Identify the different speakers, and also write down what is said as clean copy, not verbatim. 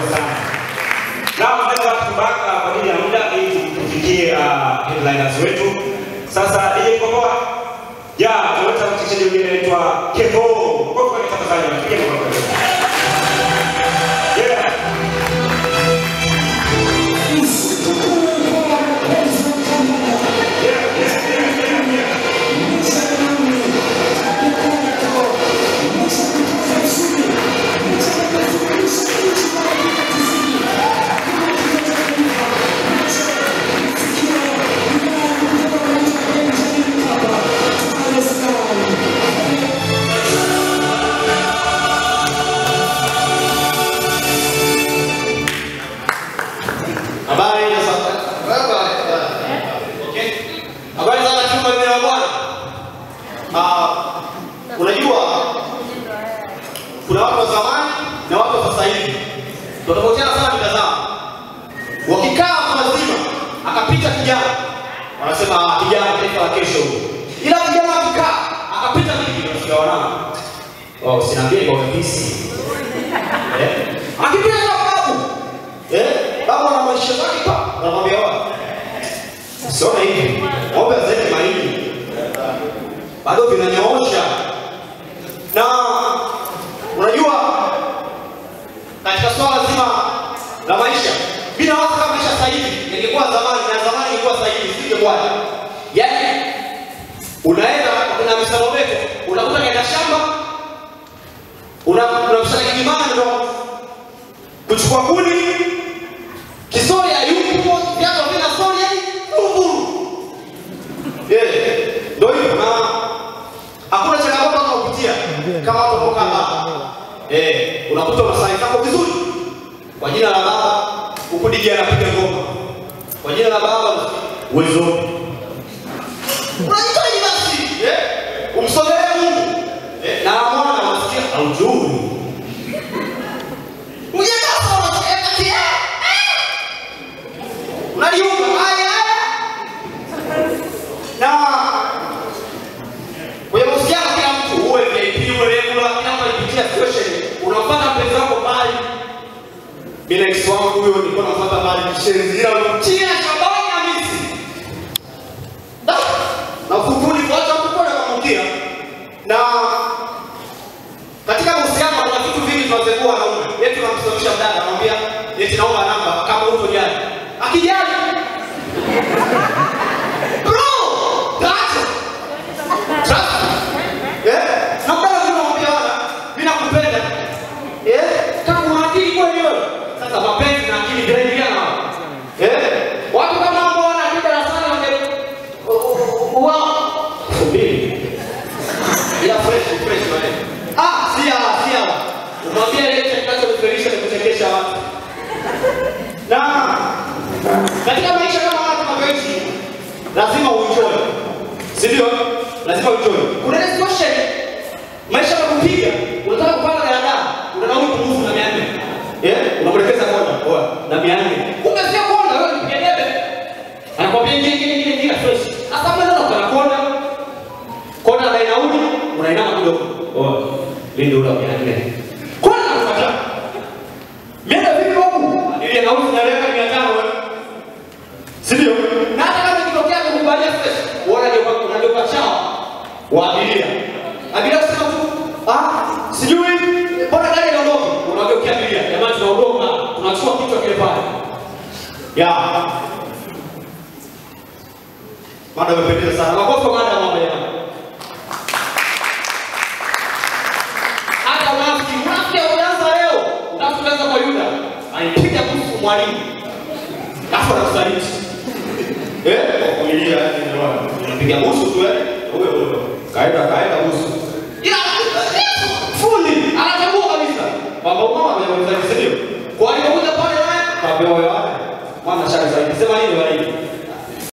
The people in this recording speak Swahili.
Speaker 1: sana. Na tunaweza kubaka kwa ajili ya muda ili tufikie headliners wetu. Sasa ile kwa ya tunataka kuchezea nyingine inaitwa Kevo. Kwa tafadhali napiga kwa. Yeah.
Speaker 2: Unajua kuna watu wa zamani na watu wa sasa hivi. Tunatofautiana sana mitazamo. Wakikaa mazima akapita kijana, wanasema kijana taifa la kesho. Ila kijana akikaa akapita mimi nasikia wanao. Wao sinaambia kwa ofisi. Akipita babu. Babu ana maisha yake pa. Anamwambia wao. Sio hivi. Ombe zaidi mahindi. Bado vinanyoosha. Na unajua katika swala zima la maisha, bila watu kama maisha sasa hivi ingekuwa zamani na zamani ilikuwa sasa hivi singekuwa. Yaani unaenda kuna misalomeko, unakuta katika shamba unamsanya kimana ndo kuchukua kuni kisori hayupo, viatu vina sori yani uvuru. Ndio hivyo na hakuna changamoto unayopitia kama watu wako hapa. Unakuta unasali zako vizuri. Kwa jina la Baba, huko DJ anapiga ngoma. Kwa jina la Baba, uwezo. Unahitaji basi, umsogelee Mungu. Na mwana anasikia haujui. Unataka sana kia. Unaliunga haya. Na kwa mahusiano kila mtu uwe VIP uwe regular kila mtu anapitia situation. Unapata mpenzi wako mbali. Bila kiswangu huyo nilikuwa nafuata mbali kishenzi ila unatia shabani na misi. Na fufuni kwa watu kwa kumkia. Na katika mahusiano kuna vitu vingi tunazekuwa wanaume. Yetu tunamsomesha mdada anamwambia eti naomba namba kama uko jana. Akijali. Sasa mapenzi na akili zinaingiliana. Watu kama ambao wanakuja darasani subiri. Ila fresh maneno. Sia. Umwambie leo kinachokufelisha na kuchekesha watu. Na katika maisha kama haya tunavyoishi lazima uenjoy. Si ndio? Lazima uenjoy. Kuna situation maisha yanakupiga, unataka kupanda daladala, unanauli kuhusu na 400. Unamwelekeza kona, na 400. Kumbe sio kona, wewe unapiga debe. Anakuambia ingia fresh. Hata mbona unataka kona? Kona na inauli, unainama kidogo. Ndio ule 400. Kona unapata. Mimi vipi huko? Ile nauli unaleka 500 wewe. Si ndio? Na hata kama kitokea kukubalia fresh, unageuka chao. Waabiria. Abiria sema tu, sijui mbona gari inaondoka? Unageukia abiria. Jamani tunaondoka, tunachukua kitu kile pale. Mada imependeza sana. Makofi kwa mada mambo ya. Hata unafiki unaanza leo, utaanza kwa Yuda. Anipiga kuhusu mwalimu. Alafu anakusaliti. Kumilia yani ndio. Unapiga busu tu wewe. Huyo. Kaenda busu.